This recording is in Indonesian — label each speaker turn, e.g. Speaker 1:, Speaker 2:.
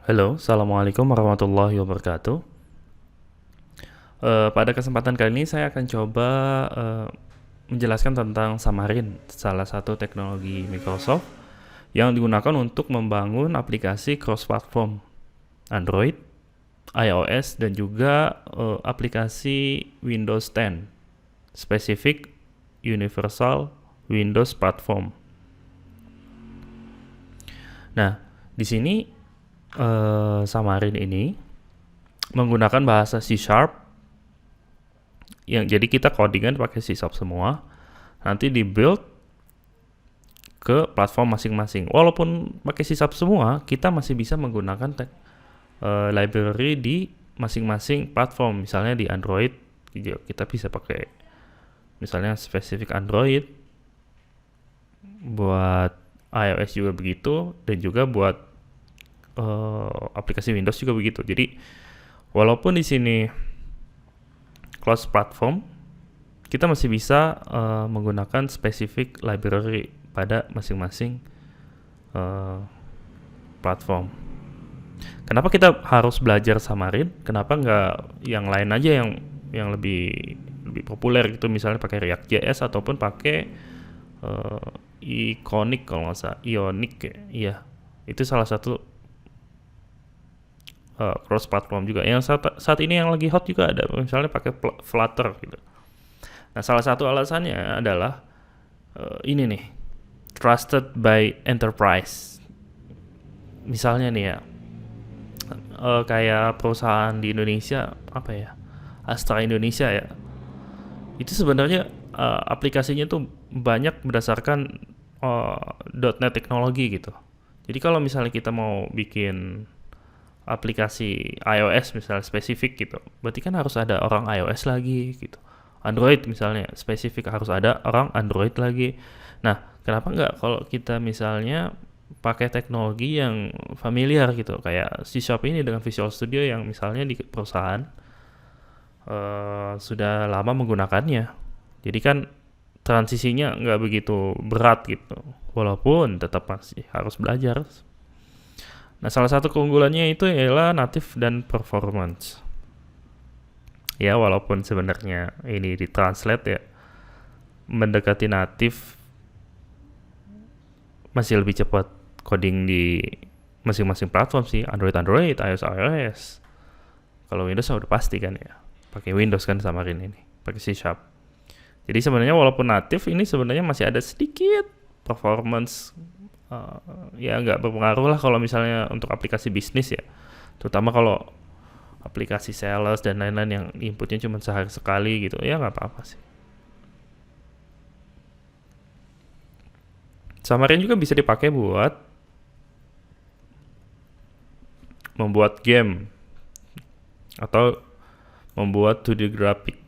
Speaker 1: Halo, Assalamualaikum warahmatullahi wabarakatuh. Pada kesempatan kali ini saya akan coba eh, menjelaskan tentang Xamarin, salah satu teknologi Microsoft yang digunakan untuk membangun aplikasi cross-platform Android, iOS, dan juga aplikasi Windows 10, spesifik Universal Windows Platform. Nah, di sini Xamarin ini menggunakan bahasa C Sharp yang jadi kita codingan pakai C Sharp semua, nanti di build ke platform masing-masing. Walaupun pakai C Sharp semua, kita masih bisa menggunakan library di masing-masing platform. Misalnya di Android kita bisa pakai misalnya spesifik Android, buat iOS juga begitu, dan juga buat aplikasi Windows juga begitu. Jadi walaupun di sini cross platform, kita masih bisa menggunakan spesifik library pada masing-masing platform. Kenapa kita harus belajar Xamarin? Kenapa nggak yang lain aja yang lebih populer gitu, misalnya pakai React.js ataupun pakai Ionic kalau nggak salah, Ionic ya. Iya, itu salah satu cross platform juga. Yang saat ini yang lagi hot juga ada, misalnya pakai Flutter gitu. Nah, salah satu alasannya adalah ini nih, trusted by enterprise. Misalnya nih ya, kayak perusahaan di Indonesia, apa ya, Astra Indonesia ya, itu sebenarnya aplikasinya tuh banyak berdasarkan .NET teknologi gitu. Jadi kalau misalnya kita mau bikin aplikasi iOS misalnya spesifik gitu, berarti kan harus ada orang iOS lagi gitu. Android misalnya spesifik harus ada orang Android lagi. Nah, kenapa nggak kalau kita misalnya pakai teknologi yang familiar gitu, kayak C Sharp ini dengan Visual Studio yang misalnya di perusahaan sudah lama menggunakannya. Jadi kan transisinya nggak begitu berat gitu, walaupun tetap masih harus belajar. Nah, salah satu keunggulannya itu ialah native dan performance. Ya, walaupun sebenarnya ini ditranslate ya, mendekati native masih lebih cepat coding di masing-masing platform sih, Android, iOS, iOS. Kalau Windows udah pasti kan ya, pakai Windows kan Xamarin ini, pakai C Sharp. Jadi sebenarnya walaupun native ini sebenarnya masih ada sedikit performance, ya nggak berpengaruh lah kalau misalnya untuk aplikasi bisnis ya, terutama kalau aplikasi sales dan lain-lain yang inputnya cuma sehari sekali gitu, ya nggak apa-apa sih. Xamarin juga bisa dipakai buat membuat game atau membuat 2D graphic.